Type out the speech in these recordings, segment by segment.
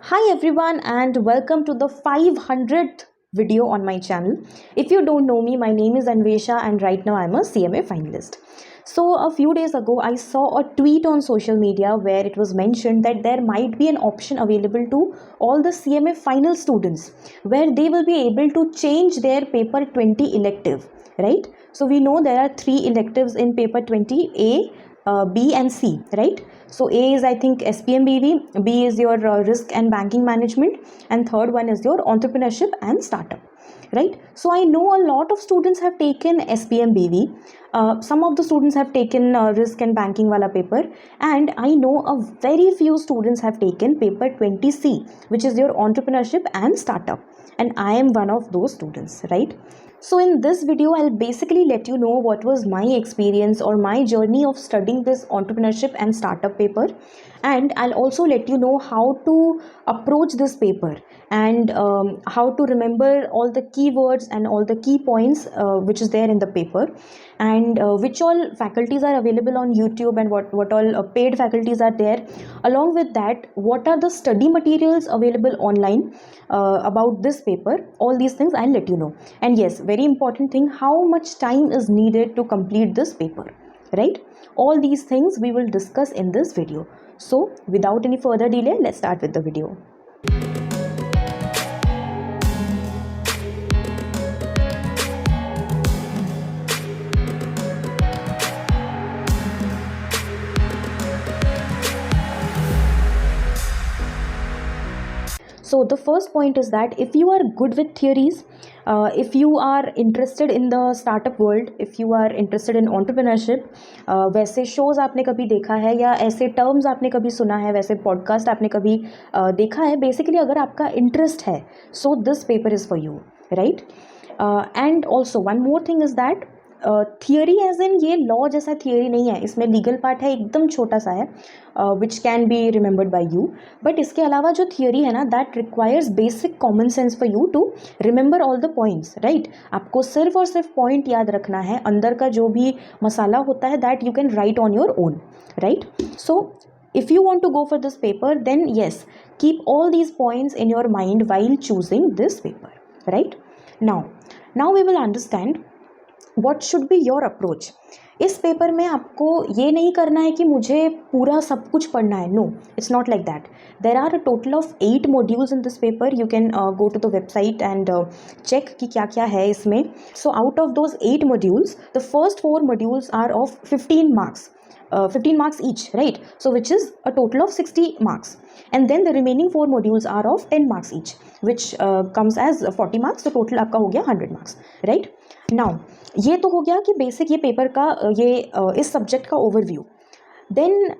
Hi everyone and welcome to the 500th video on my channel. If you don't know me, my name is Anvesha and right now I'm a CMA finalist. So a few days ago I saw a tweet on social media where it was mentioned that there might be an option available to all the CMA final students where they will be able to change their paper 20 elective, right? So we know there are 3 electives in paper 20, B and C, right? So A is I think SPMBV, B is your risk and banking management, and third one is your entrepreneurship and startup, right? So I know a lot of students have taken SPMBV. Some of the students have taken risk and banking wala paper, and I know a very few students have taken paper 20C, which is your entrepreneurship and startup, and I am one of those students, right? So in this video, I'll basically let you know what was my experience or my journey of studying this entrepreneurship and startup paper. And I'll also let you know how to approach this paper and how to remember all the keywords and all the key points which is there in the paper, and which all faculties are available on YouTube and what all paid faculties are there. Along with that, what are the study materials available online about this paper. All these things I'll let you know. And yes, very important thing, how much time is needed to complete this paper, right? All these things we will discuss in this video. So without any further delay, let's start with the video. So the first point is that if you are good with theories, if you are interested in the startup world, if you are interested in entrepreneurship, वैसे shows आपने कभी देखा है या ऐसे terms आपने कभी सुना है, वैसे podcast आपने कभी देखा है, basically अगर आपका interest है, so this paper is for you, right? And also one more thing is that theory as in ये लॉ जैसा थियरी नहीं है, इसमें लीगल पार्ट है, एकदम छोटा सा है, which can be remembered by you. But इसके अलावा जो थियरी है ना, that requires basic common sense for you to remember all the points, right? आपको सिर्फ और सिर्फ पॉइंट याद रखना है, अंदर का जो भी मसाला होता है that you can write on your own, right? So if you want to go for this paper, then yes, keep all these points in your mind while choosing this paper, right? Now we will understand what should be your approach. इस paper में आपको ये नहीं करना है कि मुझे पूरा सब कुछ पढ़ना है. No, it's not like that. There are a total of 8 modules in this paper. You can go to the website and check कि क्या क्या है इसमें. So out of those 8 modules, the first 4 modules are of 15 marks. 15 marks each, right? So which is a total of 60 marks, and then the remaining 4 modules are of 10 marks each, which comes as 40 marks. So total आपका हो गया 100 marks, right? Now ये तो हो गया कि basic ये paper का ये इस सब्जेक्ट का overview. Then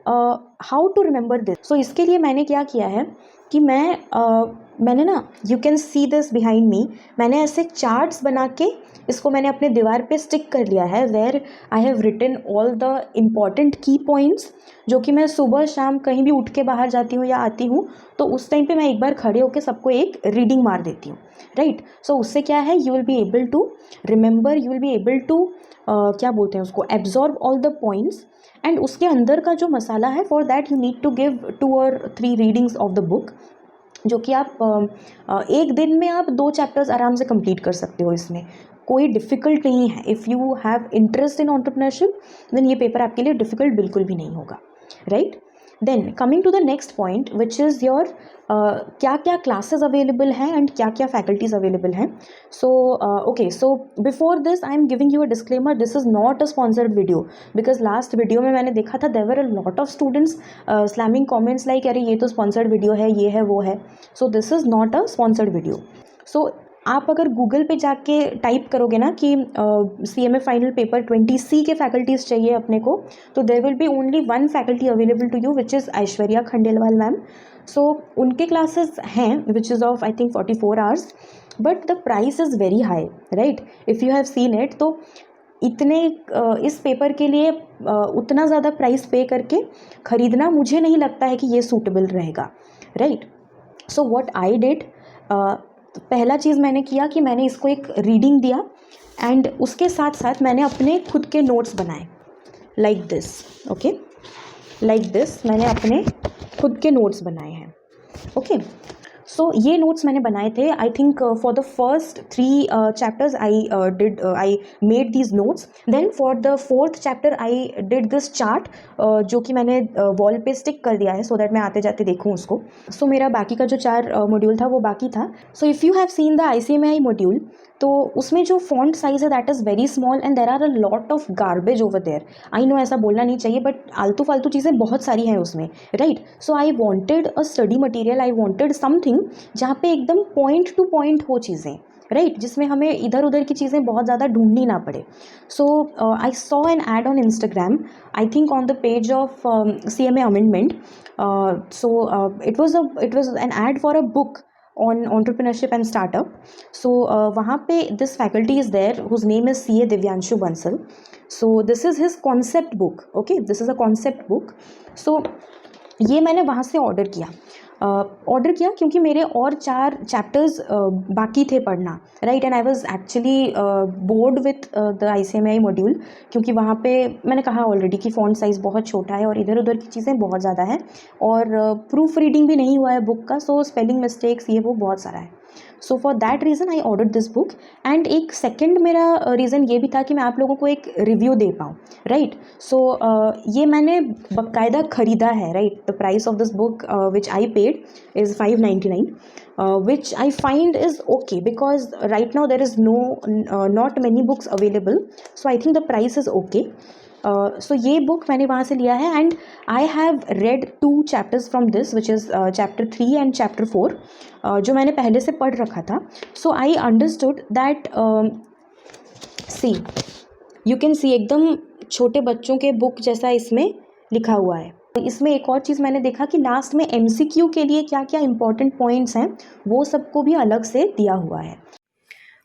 how to remember this. So इसके लिए मैंने क्या किया है कि मैंने ना, you can see this behind me, मैंने ऐसे चार्ट्स बना के इसको मैंने अपने दीवार पे स्टिक कर लिया है, where I have written all the important key points, जो कि मैं सुबह शाम कहीं भी उठ के बाहर जाती हूँ या आती हूँ तो उस टाइम पे मैं एक बार खड़े होकर सबको एक रीडिंग मार देती हूँ, राइट? सो उससे क्या है, you will be able to remember, you will be able to क्या बोलते हैं उसको, absorb all the points. And उसके अंदर का जो मसाला है, for that you need to give 2 or 3 readings of the book, जो कि आप एक दिन में आप 2 चैप्टर्स आराम से कंप्लीट कर सकते हो. इसमें कोई डिफ़िकल्ट नहीं है. If you have interest in entrepreneurship, then ये पेपर आपके लिए डिफ़िकल्ट बिल्कुल भी नहीं होगा, right? Then coming to the next point, which is your क्या क्या क्लासेस अवेलेबल हैं एंड क्या क्या फैकल्टीज़ अवेलेबल हैं. So okay, so before this I am giving you a disclaimer, this is not a sponsored video, because last video में मैंने देखा था there were a lot of students slamming comments like अरे ये तो sponsored video है, ये है वो है. So this is not a sponsored video. So आप अगर गूगल पे जाके टाइप करोगे ना कि CMA फाइनल पेपर 20C के फैकल्टीज़ चाहिए अपने को, तो there will be only 1 faculty available to you, which is Aishwarya Khandelwal ma'am. So उनके क्लासेस हैं which is of I think 44 hours, but the price is very high, right? If you have seen it, तो इतने इस paper के लिए उतना ज़्यादा price पे करके ख़रीदना मुझे नहीं लगता है कि ये सूटेबल रहेगा, right? So what I did, पहला चीज़ मैंने किया कि मैंने इसको एक रीडिंग दिया, एंड उसके साथ साथ मैंने अपने खुद के नोट्स बनाए, like this. Okay, like this मैंने अपने खुद के नोट्स बनाए हैं. ओके, सो ये नोट्स मैंने बनाए थे. I think for the first 3 chapters I made these notes. Then for the 4th chapter I did this chart, जो कि मैंने वॉल पे स्टिक कर दिया है सो दैट मैं आते जाते देखूँ उसको. सो मेरा बाकी का जो 4 मॉड्यूल था वो बाकी था. So if you have seen the ICMI module, तो उसमें जो फॉन्ट साइज़ है that is very small and there are a lot of garbage over there. I know ऐसा बोलना नहीं चाहिए, बट आलतू फालतू चीज़ें बहुत सारी हैं उसमें, right. So I wanted a study material, I wanted something जहाँ पे एकदम पॉइंट टू पॉइंट हो चीज़ें, राइट, जिसमें हमें इधर उधर की चीज़ें बहुत ज़्यादा ढूंढनी ना पड़े. So I saw an ad on Instagram, I think on the page of CMA amendment. So it was an ad for a book on entrepreneurship and startup. So वहाँ पे this faculty is there whose name is CA Divyanshu Bansal. So this is his concept book. Okay, this is a concept book. So ये मैंने वहाँ से order किया क्योंकि मेरे और 4 चैप्टर्स बाकी थे पढ़ना, right. And I was actually board with the ICMI module, क्योंकि वहाँ पे मैंने कहा ऑलरेडी कि फ़ॉन्ट साइज़ बहुत छोटा है और इधर उधर की चीज़ें बहुत ज़्यादा हैं, और प्रूफ रीडिंग भी नहीं हुआ है बुक का, सो स्पेलिंग मिस्टेक्स ये वो बहुत सारा है. So for that reason I order this book. And एक सेकेंड मेरा रीज़न ये भी था कि मैं आप लोगों को एक रिव्यू दे पाऊँ, राइट. सो ये मैंने बाकायदा ख़रीदा है, right. The price of this book which I paid is 599, which I find is okay because right now there is not many books available, so I think the price is okay. So ये book मैंने वहाँ से लिया है, and I have read 2 chapters from this, which is chapter 3 and chapter 4, जो मैंने पहले से पढ़ रखा था. So I understood that see, you can see एकदम छोटे बच्चों के बुक जैसा इसमें लिखा हुआ है. इसमें एक और चीज़ मैंने देखा कि लास्ट में MCQ के लिए क्या क्या इंपॉर्टेंट पॉइंट्स हैं वो सबको भी अलग से दिया हुआ है.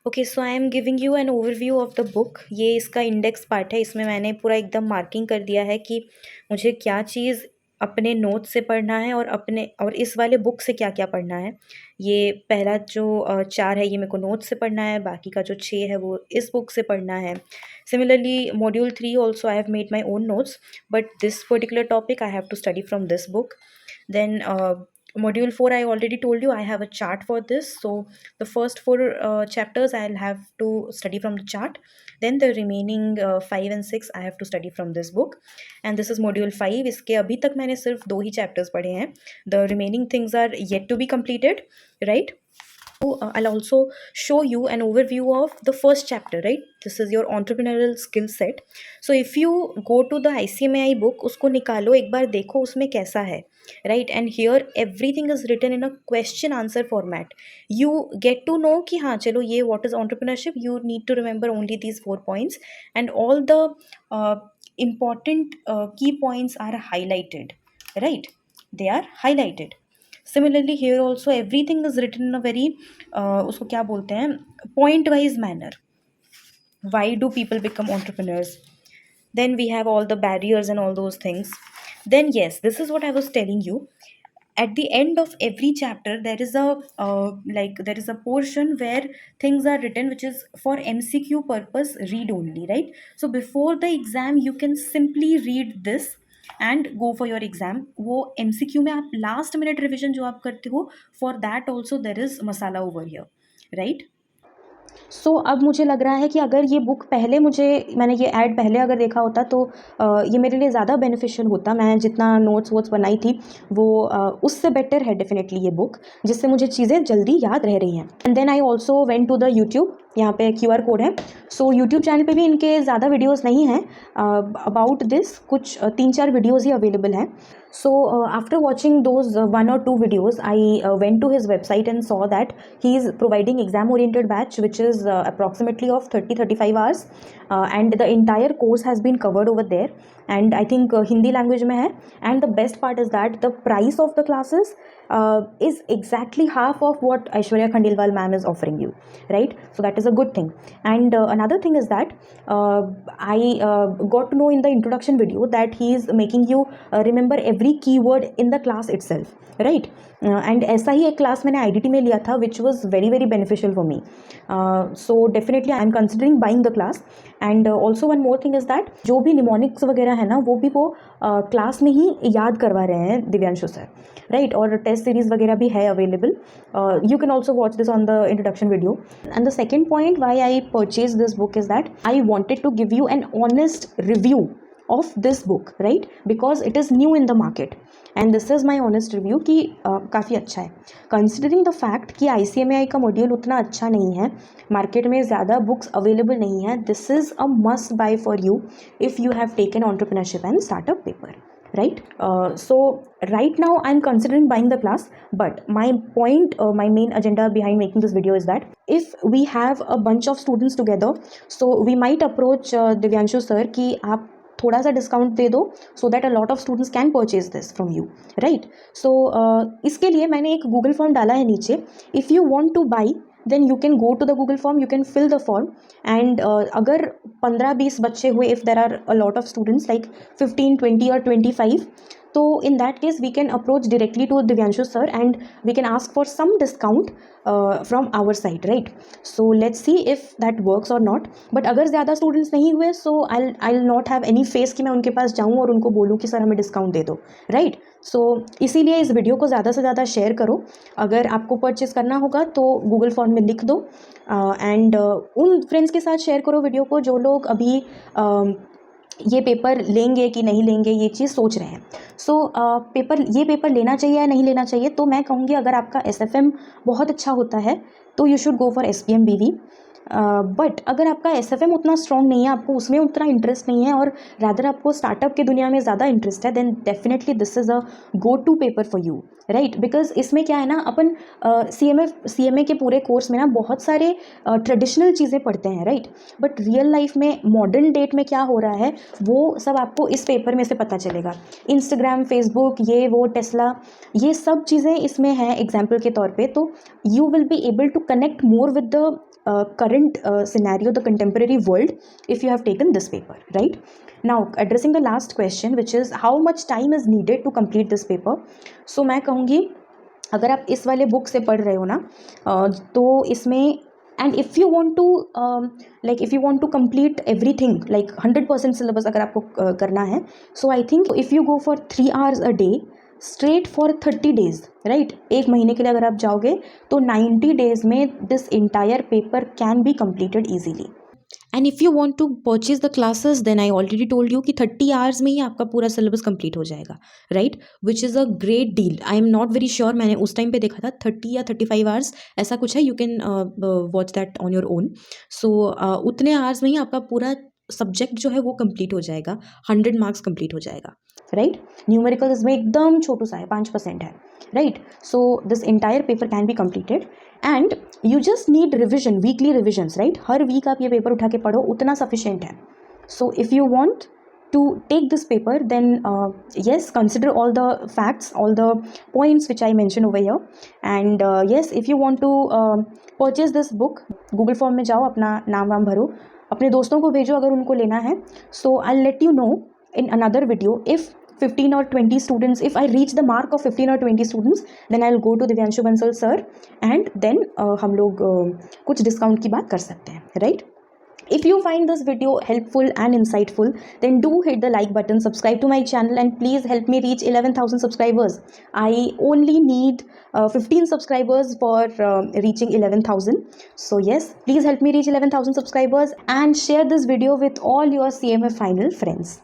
Okay, so I am giving you an overview of the book. ये इसका इंडेक्स पार्ट है. इसमें मैंने पूरा एकदम मार्किंग कर दिया है कि मुझे क्या चीज़ अपने नोट से पढ़ना है और इस वाले बुक से क्या क्या पढ़ना है. ये पहला जो 4 है ये मेरे को नोट से पढ़ना है, बाकी का जो 6 है वो इस बुक से पढ़ना है. Similarly, module 3 also I have made my own notes, but this particular topic I have to study from this book. Then module 4 I already told you I have a chart for this. So the first 4 chapters I'll have to study from the chart. Then the remaining 5 and 6 I have to study from this book. And this is module 5. इसके अभी तक मैंने सिर्फ 2 ही chapters पढ़े हैं. The remaining things are yet to be completed, right? I'll also show you an overview of the first chapter, right? This is your entrepreneurial skill set. So if you go to the ICMI book, उसको निकालो एक बार देखो उसमें कैसा है, right? And here everything is written in a question answer format. You get to know कि हाँ चलो ये what is entrepreneurship. You need to remember only these 4 points, and all the important key points are highlighted, right? They are highlighted. Similarly here also everything is written in a very उसको क्या बोलते हैं, point wise manner. Why do people become entrepreneurs? Then we have all the barriers and all those things. Then yes, this is what I was telling you. At the end of every chapter there is a portion where things are written which is for MCQ purpose, read only, right? So before the exam you can simply read this and go for your exam. वो MCQ में आप last minute revision जो आप करते हो, for that also there is masala over here, right? सो अब मुझे लग रहा है कि अगर ये बुक मैंने ये ऐड पहले अगर देखा होता तो ये मेरे लिए ज़्यादा बेनिफिशियल होता. मैं जितना नोट्स वोट्स बनाई थी वो उससे बेटर है डेफिनेटली ये बुक, जिससे मुझे चीज़ें जल्दी याद रह रही हैं. And then I also went to the YouTube. यहाँ पे QR कोड है. सो यूट्यूब चैनल पे भी इनके ज़्यादा वीडियोज़ नहीं हैं अबाउट दिस. कुछ 3-4 वीडियोज़ ही अवेलेबल हैं. So after watching those 1 or 2 videos, I went to his website and saw that he is providing exam oriented batch which is approximately of 30-35 hours, and the entire course has been covered over there, and I think Hindi language में है. And the best part is that the price of the classes is exactly half of what Aishwarya Khandelwal ma'am is offering you, right? So that is a good thing. And another thing is that I got to know in the introduction video that he is making you remember every keyword in the class itself, right? And ऐसा ही एक class मैंने IDT में लिया था which was very very beneficial for me. So definitely I am considering buying the class. And also one more thing is that जो भी mnemonics वगैरह है ना वो भी वो क्लास में ही याद करवा रहे हैं दिव्यांशु सर, राइट? और टेस्ट सीरीज वगैरह भी है available. You can also watch this on the introduction video. And the second point why I purchase this book is that I wanted to give you an honest review of this book, right? Because it is new in the market and this is my honest review कि काफ़ी अच्छा है. Considering the fact कि ICMAI का module उतना अच्छा नहीं है, मार्केट में ज़्यादा बुक्स अवेलेबल नहीं है, this is a must buy for you if you have taken entrepreneurship and startup paper, right? So right now I'm considering buying the class, but my point, my main agenda behind making this video is that if we have a bunch of students together, so we might approach Divyanshu sir कि आप थोड़ा सा discount दे दो so that a lot of students can purchase this from you, right? So इसके लिए मैंने एक गूगल फॉर्म डाला है नीचे. If you want to buy then you can go to the Google form, you can fill the form and अगर 15-20 बच्चे हुए, if there are a lot of students like 15, 20 और 25, तो in that case we can approach directly to Divyanshu sir and we can ask for some discount from our side, right? So let's see if that works or not. But अगर ज़्यादा students नहीं हुए so I'll not have any face कि मैं उनके पास जाऊँ और उनको बोलूँ कि सर हमें डिस्काउंट दे दो, राइट? सो इसीलिए इस वीडियो को ज़्यादा से ज़्यादा शेयर करो. अगर आपको परचेज़ करना होगा तो गूगल फॉर्म में लिख दो एंड उन फ्रेंड्स के साथ शेयर करो वीडियो को जो लोग अभी ये पेपर लेंगे कि नहीं लेंगे ये चीज़ सोच रहे हैं. सो ये पेपर लेना चाहिए या नहीं लेना चाहिए, तो मैं कहूँगी अगर आपका SFM बहुत अच्छा होता है तो you should go for SPM BV. But अगर आपका SFM उतना स्ट्रॉन्ग नहीं है, आपको उसमें उतना इंटरेस्ट नहीं है और रैदर आपको स्टार्टअप की दुनिया में ज़्यादा इंटरेस्ट है, then definitely this is a go to paper for you, right? Because इसमें क्या है ना, अपन CMA के पूरे कोर्स में ना बहुत सारे ट्रेडिशनल चीज़ें पढ़ते हैं, राइट? बट रियल लाइफ में मॉडर्न डेट में क्या हो रहा है वो सब आपको इस पेपर में से पता चलेगा. इंस्टाग्राम, फेसबुक, ये वो, टेस्ला, ये सब चीज़ें इसमें हैं एग्जाम्पल के तौर पे. तो you will be able to connect more with the current scenario, the contemporary world, if you have taken this paper, right? Now addressing the last question, which is how much time is needed to complete this paper. So मैं कहूँगी अगर आप इस वाले book से पढ़ रहे हो ना तो इसमें and if you want to if you want to complete everything like 100% syllabus अगर आपको करना है, so I think if you go for 3 hours a day straight for 30 days, right? एक महीने के लिए अगर आप जाओगे तो 90 days में this entire paper can be completed easily. And if you want to purchase the classes then I already told you कि 30 आवर्स में ही आपका पूरा सिलेबस कंप्लीट हो जाएगा, right? Which is a great deal. I am not very sure, मैंने उस time पे देखा था 30 या 35 आवर्स ऐसा कुछ है. You can watch that on your own. So उतने आवर्स में ही आपका पूरा सब्जेक्ट जो है वो कंप्लीट हो जाएगा, 100 मार्क्स कंप्लीट हो जाएगा, राइट? न्यूमेरिकल इसमें एकदम छोटू सा है, 5% है, right? So this entire paper can be completed and you just need revision, weekly revisions, right? हर वीक आप ये पेपर उठा के पढ़ो, उतना सफिशिएंट है. So if you want to take this paper then yes, consider all the facts, all the points which I mentioned over here. And yes, if you want to purchase this book, Google form में जाओ, अपना नाम वाम भरो, अपने दोस्तों को भेजो अगर उनको लेना है. So I'll let you know in another video if 15 or 20 students, if I reach the mark of 15 or 20 students, then I'll go to Divyanshu Bansal sir and then हम लोग कुछ डिस्काउंट की बात कर सकते हैं, right? If you find this video helpful and insightful, then do hit the like button, subscribe to my channel and please help me reach 11,000 subscribers. I only need 15 subscribers for reaching 11,000. So yes, please help me reach 11,000 subscribers and share this video with all your CMA final friends.